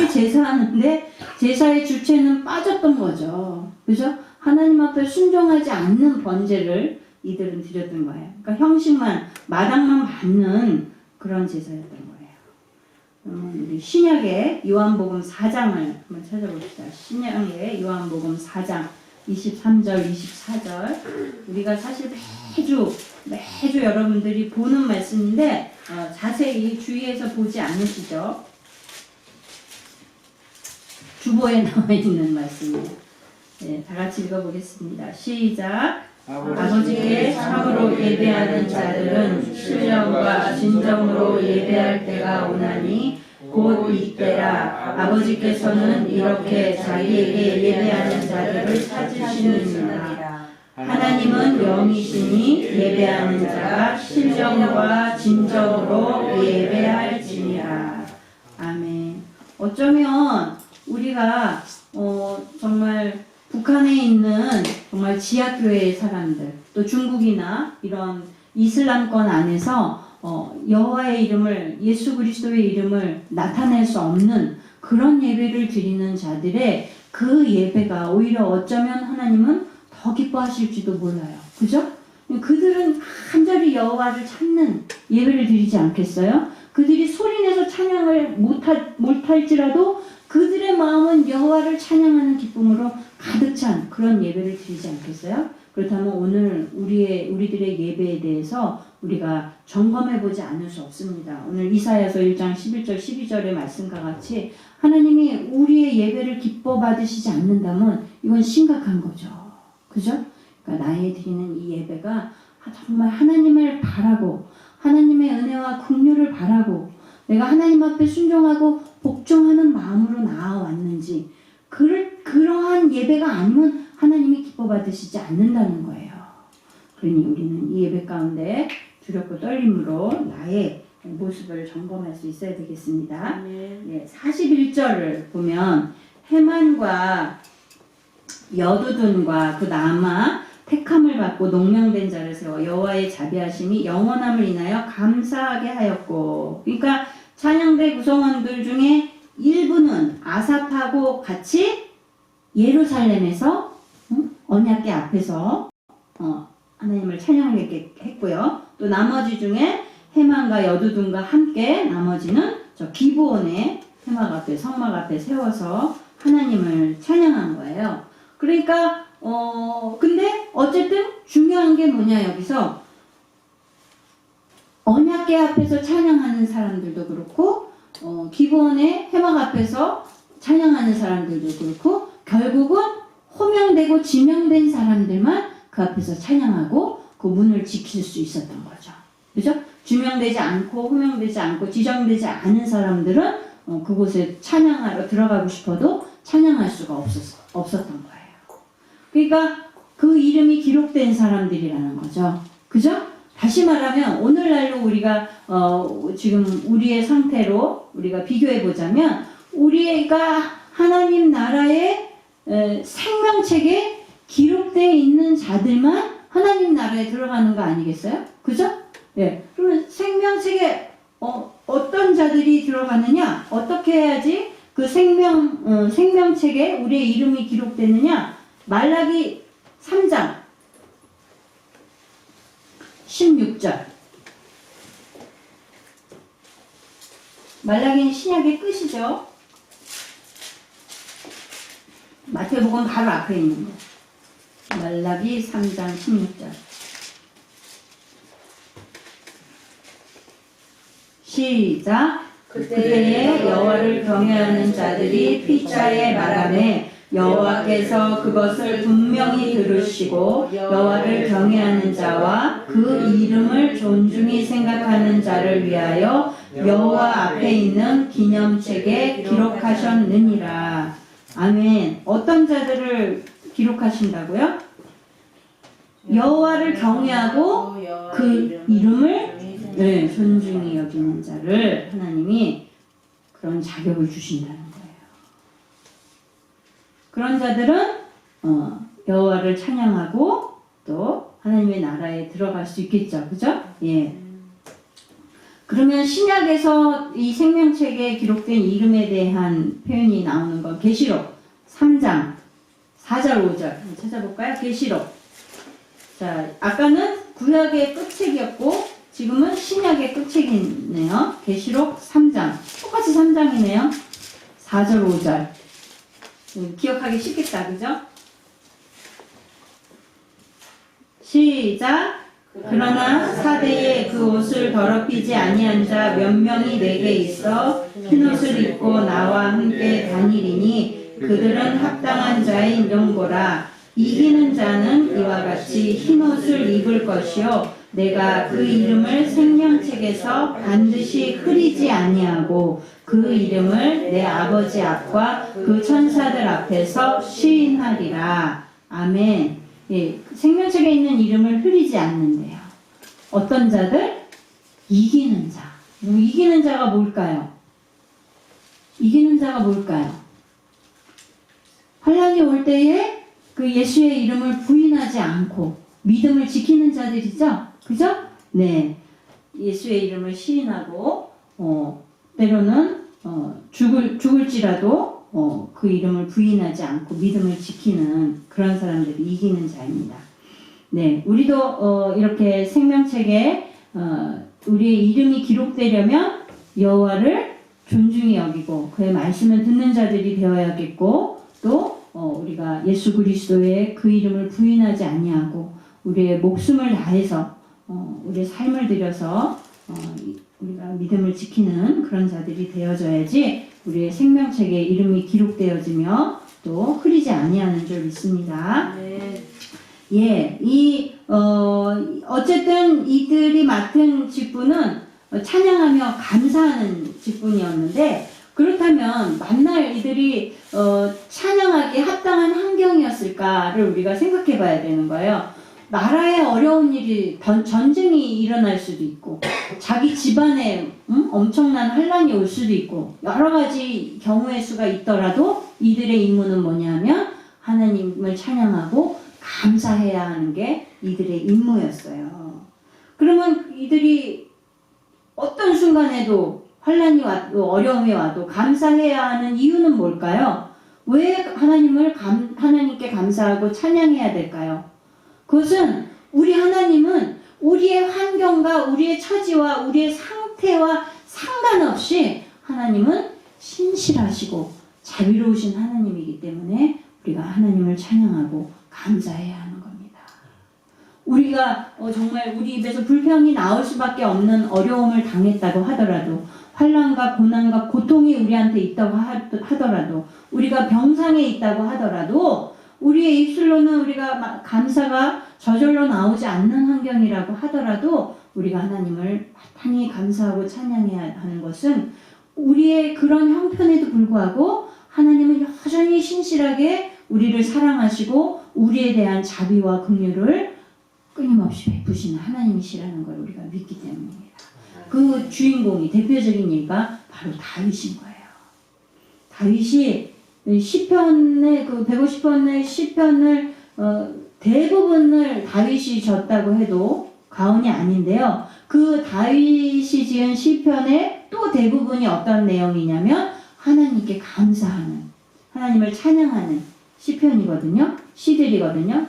제사하는데 제사의 주체는 빠졌던 거죠. 그죠? 하나님 앞에 순종하지 않는 번제를 이들은 드렸던 거예요. 그러니까 형식만 마당만 밟는 그런 제사였던 거예요. 우리 신약의 요한복음 4장을 한번 찾아봅시다. 신약의 요한복음 4장 23절 24절. 우리가 사실 매주 여러분들이 보는 말씀인데 자세히 주의해서 보지 않으시죠? 주보에 나와 있는 말씀이에요. 네, 다 같이 읽어보겠습니다. 시작. 아버지께 참으로 예배하는 자들은 신령과 진정으로 예배할 때가 오나니 곧 이때라. 아버지께서는 이렇게 자기에게 예배하는 자들을 찾으시느니라. 하나님은 영이시니 예배하는 자가 신령과 진정으로 예배할지니라. 아멘. 어쩌면 우리가 정말 북한에 있는 정말 지하교회의 사람들, 또 중국이나 이런 이슬람권 안에서 여호와의 이름을, 예수 그리스도의 이름을 나타낼 수 없는 그런 예배를 드리는 자들의 그 예배가 오히려 어쩌면 하나님은 더 기뻐하실지도 몰라요. 그죠? 그들은 간절히 여호와를 찾는 예배를 드리지 않겠어요? 그들이 소리내서 찬양을 못할지라도 그들의 마음은 여호와를 찬양하는 기쁨으로 가득 찬 그런 예배를 드리지 않겠어요? 그렇다면 오늘 우리들의 예배에 대해서 우리가 점검해보지 않을 수 없습니다. 오늘 이사야서 1장 11절 12절의 말씀과 같이 하나님이 우리의 예배를 기뻐 받으시지 않는다면 이건 심각한 거죠. 그죠? 그러니까 나의 드리는 이 예배가 정말 하나님을 바라고 하나님의 은혜와 긍휼을 바라고 내가 하나님 앞에 순종하고 복종하는 마음으로 나아왔는지 그러한 예배가 아니면 하나님이 기뻐 받으시지 않는다는 거예요. 그러니 우리는 이 예배 가운데 두렵고 떨림으로 나의 모습을 점검할 수 있어야 되겠습니다. 네, 41절을 보면 해만과 여두둔과 그 나아마 택함을 받고 농명된 자를 세워 여호와의 자비하심이 영원함을 인하여 감사하게 하였고, 그러니까 찬양대 구성원들 중에 일부는 아삽하고 같이 예루살렘에서 언약궤 앞에서 하나님을 찬양하게 했고요. 또 나머지 중에 해만과 여두둔과 함께 나머지는 저 기브온의 해막 앞에 성막 앞에 세워서 하나님을 찬양한 거예요. 그러니까 근데 어쨌든 중요한 게 뭐냐, 여기서 언약궤 앞에서 찬양하는 사람들도 그렇고 기브온의 해막 앞에서 찬양하는 사람들도 그렇고 결국은 호명되고 지명된 사람들만 그 앞에서 찬양하고 그 문을 지킬 수 있었던 거죠. 그죠? 지명되지 않고 호명되지 않고 지정되지 않은 사람들은 그곳에 찬양하러 들어가고 싶어도 찬양할 수가 없었던 거예요. 그러니까 그 이름이 기록된 사람들이라는 거죠. 그죠? 다시 말하면 오늘날로 우리가 지금 우리의 상태로 우리가 비교해 보자면 우리가 하나님 나라의 생명책에 기록되어 있는 자들만 하나님 나라에 들어가는 거 아니겠어요? 그죠? 예. 그러면 생명책에 어떤 자들이 들어가느냐? 어떻게 해야지 그 생명책에 우리의 이름이 기록되느냐? 말라기 3장 16절. 말라기는 신약의 끝이죠. 마태복음 바로 앞에 있는 거. 말라기 3장 16절. 시작. 그때에 여호와를 경외하는 자들이 피자에 말하매 여호와께서 그것을 분명히 들으시고 여호와를 경외하는 자와 그 이름을 존중히 생각하는 자를 위하여 여호와 앞에 있는 기념책에 기록하셨느니라. 아멘. 어떤 자들을 기록하신다고요? 여호와를 경외하고 그 이름을 존중히 여기는 자를 하나님이 그런 자격을 주신다는 거예요. 그런 자들은 여호와를 찬양하고 또 하나님의 나라에 들어갈 수 있겠죠. 그죠? 예. 그러면 신약에서 이 생명책에 기록된 이름에 대한 표현이 나오는 거 계시록 3장 4절 5절 찾아볼까요? 계시록. 자, 아까는 구약의 끝책이었고 지금은 신약의 끝책이네요. 계시록 3장. 똑같이 3장이네요. 4절 5절. 기억하기 쉽겠다. 그죠? 시작. 그러나 사대에 그 옷을 더럽히지 아니한 자 몇 명이 내게 있어 흰옷을 입고 나와 함께 다니리니 그들은 합당한 자의 용고라. 이기는 자는 이와 같이 흰옷을 입을 것이요 내가 그 이름을 생명책에서 반드시 흐리지 아니하고 그 이름을 내 아버지 앞과 그 천사들 앞에서 시인하리라. 아멘. 예, 생명책에 있는 이름을 흐리지 않는데요. 어떤 자들? 이기는 자. 이기는 자가 뭘까요? 이기는 자가 뭘까요? 환난이 올 때에 그 예수의 이름을 부인하지 않고 믿음을 지키는 자들이죠. 그죠? 네. 예수의 이름을 시인하고 때로는 죽을지라도 그 이름을 부인하지 않고 믿음을 지키는 그런 사람들이 이기는 자입니다. 네, 우리도 이렇게 생명책에 우리의 이름이 기록되려면 여호와를 존중히 여기고 그의 말씀을 듣는 자들이 되어야겠고 또 우리가 예수 그리스도의 그 이름을 부인하지 아니하고 우리의 목숨을 다해서 우리의 삶을 들여서 우리가 믿음을 지키는 그런 자들이 되어져야지 우리의 생명책에 이름이 기록되어지며 또 흐리지 아니하는 줄 믿습니다. 네. 예, 어쨌든 이들이 맡은 직분은 찬양하며 감사하는 직분이었는데 그렇다면 만날 이들이 찬양하기에 합당한 환경이었을까를 우리가 생각해 봐야 되는 거예요. 나라에 어려운 일이 전쟁이 일어날 수도 있고 자기 집안에 엄청난 환란이 올 수도 있고 여러 가지 경우의 수가 있더라도 이들의 임무는 뭐냐면 하나님을 찬양하고 감사해야 하는 게 이들의 임무였어요. 그러면 이들이 어떤 순간에도 환란이 와도 어려움이 와도 감사해야 하는 이유는 뭘까요? 왜 하나님께 감사하고 찬양해야 될까요? 그것은 우리 하나님은 우리의 환경과 우리의 처지와 우리의 상태와 상관없이 하나님은 신실하시고 자비로우신 하나님이기 때문에 우리가 하나님을 찬양하고 감사해야 하는 겁니다. 우리가 정말 우리 입에서 불평이 나올 수밖에 없는 어려움을 당했다고 하더라도 환난과 고난과 고통이 우리한테 있다고 하더라도 우리가 병상에 있다고 하더라도 우리의 입술로는 우리가 감사가 저절로 나오지 않는 환경이라고 하더라도 우리가 하나님을 마땅히 감사하고 찬양해야 하는 것은 우리의 그런 형편에도 불구하고 하나님은 여전히 신실하게 우리를 사랑하시고 우리에 대한 자비와 긍휼을 끊임없이 베푸시는 하나님이시라는 걸 우리가 믿기 때문입니다. 그 주인공이 대표적인 예가 바로 다윗인 거예요. 다윗이 시편의 150편의 시편을 대부분을 다윗이 졌다고 해도 과언이 아닌데요. 그 다윗이 지은 시편의 또 대부분이 어떤 내용이냐면 하나님께 감사하는, 하나님을 찬양하는 시편이거든요. 시들이거든요.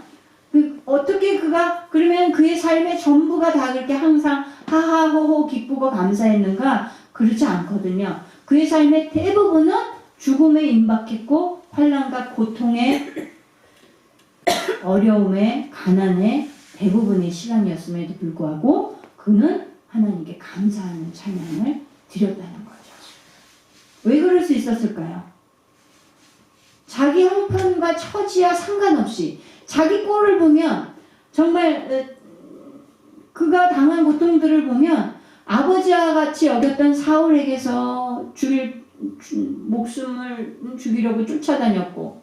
어떻게 그가 그러면 그의 삶의 전부가 다 그렇게 항상 하하호호 기쁘고 감사했는가? 그렇지 않거든요. 그의 삶의 대부분은 죽음에 임박했고 환난과 고통에 어려움에 가난에 대부분의 시간이었음에도 불구하고 그는 하나님께 감사하는 찬양을 드렸다는 거죠. 왜 그럴 수 있었을까요? 자기 형편과 처지와 상관없이 자기 꼴을 보면 정말 그가 당한 고통들을 보면 아버지와 같이 여겼던 사울에게서 목숨을 죽이려고 쫓아다녔고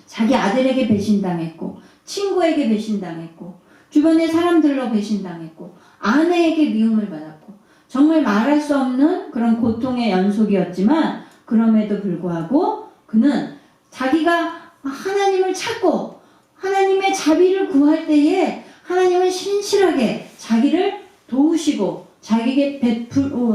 자기 아들에게 배신당했고 친구에게 배신당했고 주변의 사람들로 배신당했고 아내에게 미움을 받았고 정말 말할 수 없는 그런 고통의 연속이었지만 그럼에도 불구하고 그는 자기가 하나님을 찾고 하나님의 자비를 구할 때에 하나님은 신실하게 자기를 도우시고 자기에게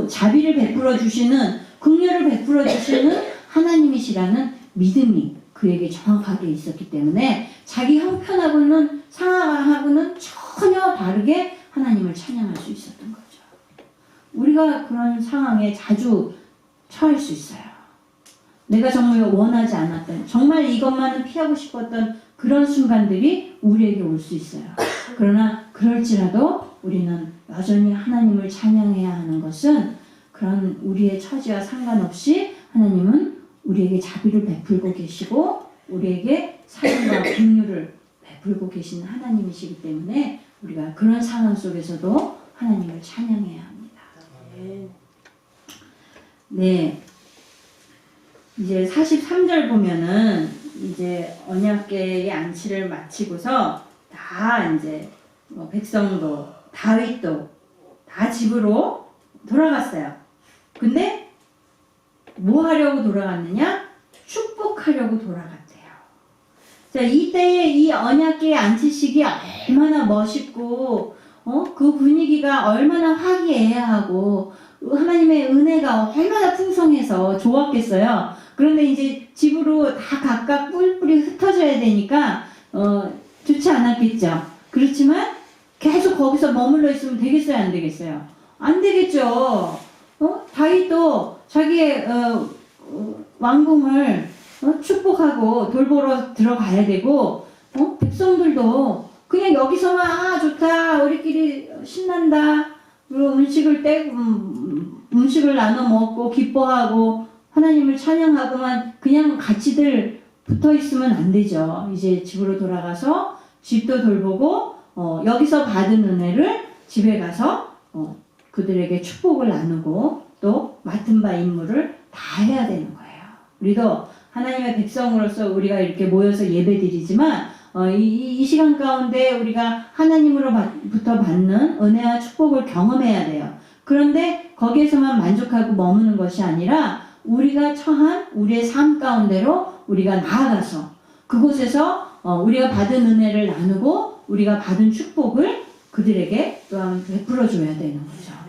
자비를 베풀어 주시는 긍휼을 베풀어 주시는 하나님이시라는 믿음이 그에게 정확하게 있었기 때문에 자기 형편하고는 상황하고는 전혀 다르게 하나님을 찬양할 수 있었던 거죠. 우리가 그런 상황에 자주 처할 수 있어요. 내가 정말 원하지 않았던 정말 이것만은 피하고 싶었던 그런 순간들이 우리에게 올 수 있어요. 그러나 그럴지라도 우리는 여전히 하나님을 찬양해야 하는 것은 그런 우리의 처지와 상관없이 하나님은 우리에게 자비를 베풀고 계시고 우리에게 사랑과 긍휼을 베풀고 계신 하나님이시기 때문에 우리가 그런 상황 속에서도 하나님을 찬양해야 합니다. 네. 이제 43절 보면은 이제 언약궤의 안치를 마치고서 다 이제 백성도 다윗도 다 집으로 돌아갔어요. 근데 뭐 하려고 돌아갔느냐? 축복하려고 돌아갔대요. 자, 이때의 이 언약궤의 안치식이 얼마나 멋있고 그 분위기가 얼마나 화기애애하고 하나님의 은혜가 얼마나 풍성해서 좋았겠어요. 그런데 이제 집으로 다 각각 뿔뿔이 흩어져야 되니까 좋지 않았겠죠. 그렇지만 계속 거기서 머물러 있으면 되겠어요, 안 되겠어요? 안 되겠죠. 다윗도 자기의 왕궁을 축복하고 돌보러 들어가야 되고 백성들도 그냥 여기서만 좋다 우리끼리 신난다 그리고 음식을 나눠 먹고 기뻐하고 하나님을 찬양하고만 그냥 같이들 붙어 있으면 안 되죠. 이제 집으로 돌아가서 집도 돌보고 여기서 받은 은혜를 집에 가서 그들에게 축복을 나누고 또 맡은 바 임무를 다 해야 되는 거예요. 우리도 하나님의 백성으로서 우리가 이렇게 모여서 예배드리지만 이 시간 가운데 우리가 하나님으로부터 받는 은혜와 축복을 경험해야 돼요. 그런데 거기에서만 만족하고 머무는 것이 아니라 우리가 처한 우리의 삶 가운데로 우리가 나아가서 그곳에서 우리가 받은 은혜를 나누고 우리가 받은 축복을 그들에게 또한 베풀어 줘야 되는 거죠.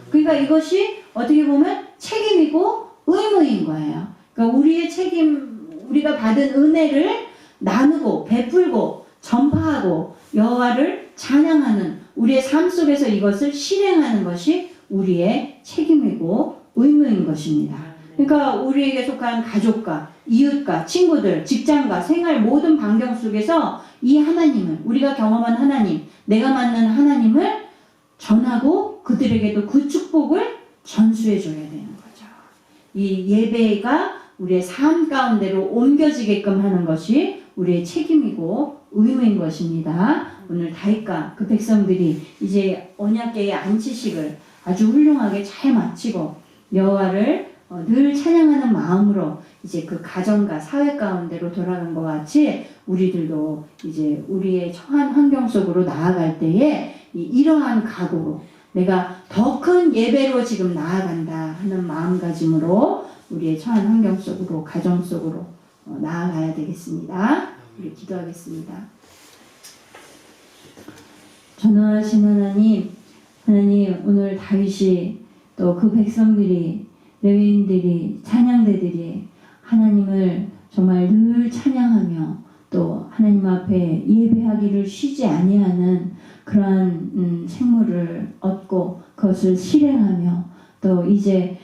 그러니까 이것이 어떻게 보면 책임이고 의무인 거예요. 그러니까 우리의 책임, 우리가 받은 은혜를 나누고 베풀고 전파하고 여호와를 찬양하는 우리의 삶 속에서 이것을 실행하는 것이 우리의 책임이고 의무인 것입니다. 그러니까 우리에게 속한 가족과 이웃과 친구들, 직장과 생활 모든 반경 속에서 이 하나님을 우리가 경험한 하나님, 내가 만난 하나님을 전하고 그들에게도 그 축복을 전수해 줘야 되는 거죠. 이 예배가 우리의 삶 가운데로 옮겨지게끔 하는 것이 우리의 책임이고 의무인 것입니다. 오늘 다윗과 그 백성들이 이제 언약궤의 안치식을 아주 훌륭하게 잘 마치고 여호와를 늘 찬양하는 마음으로 이제 그 가정과 사회 가운데로 돌아간 것 같이 우리들도 이제 우리의 처한 환경 속으로 나아갈 때에 이러한 각오로 내가 더 큰 예배로 지금 나아간다 하는 마음가짐으로 우리의 처한 환경 속으로 가정 속으로 나아가야 되겠습니다. 우리 기도하겠습니다. 전능하신 하나님, 하나님 오늘 다윗이 또 그 백성들이 레위인들이 찬양대들이 하나님을 정말 늘 찬양하며 또 하나님 앞에 예배하기를 쉬지 아니하는 그러한 생물을 얻고 그것을 실행하며 또 이제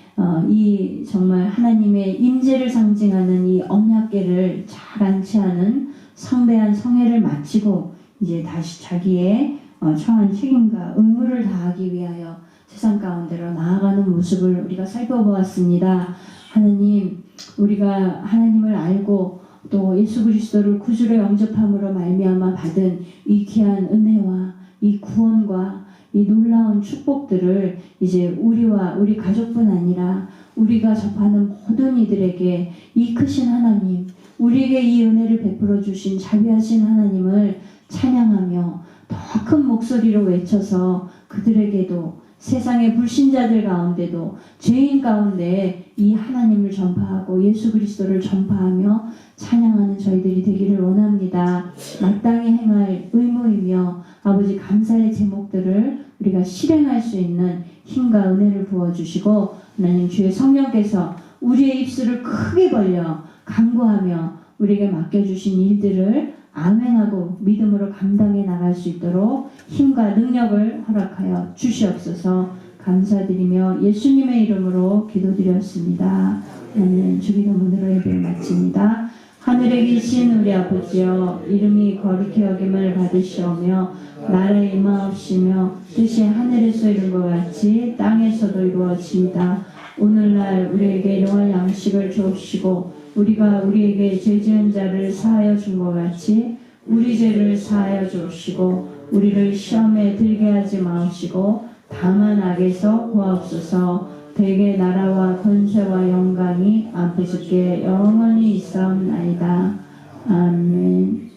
이 정말 하나님의 임재를 상징하는 이 언약궤를 잘 안치하는 성대한 성회를 마치고 이제 다시 자기의 처한 책임과 의무를 다하기 위하여 세상 가운데로 나아가는 모습을 우리가 살펴보았습니다. 하나님, 우리가 하나님을 알고 또 예수 그리스도를 구주로 영접함으로 말미암아 받은 이 귀한 은혜와 이 구원과 이 놀라운 축복들을 이제 우리와 우리 가족뿐 아니라 우리가 접하는 모든 이들에게 이 크신 하나님, 우리에게 이 은혜를 베풀어 주신 자비하신 하나님을 찬양하며 더 큰 목소리로 외쳐서 그들에게도 세상의 불신자들 가운데도 죄인 가운데 이 하나님을 전파하고 예수 그리스도를 전파하며 찬양하는 저희들이 되기를 원합니다. 마땅히 행할 의무이며 아버지 감사의 제목들을 우리가 실행할 수 있는 힘과 은혜를 부어주시고 하나님 주의 성령께서 우리의 입술을 크게 벌려 간구하며 우리에게 맡겨주신 일들을 아멘하고 믿음으로 감당해 나갈 수 있도록 힘과 능력을 허락하여 주시옵소서. 감사드리며 예수님의 이름으로 기도드렸습니다. 오늘 주기도문으로 예배를 마칩니다. 하늘에 계신 우리 아버지여, 이름이 거룩히 여김을 받으시오며 나라에 임하옵시며 뜻이 하늘에서 이룬 것 같이 땅에서도 이루어지이다. 오늘날 우리에게 일용할 양식을 주옵시고 우리가 우리에게 죄 지은 자를 사하여 준 것 같이 우리 죄를 사하여 주옵시고 우리를 시험에 들게 하지 마옵시고 다만 악에서 구하옵소서. 대개 나라와 권세와 영광이 아버지께 영원히 있사옵나이다. 아멘.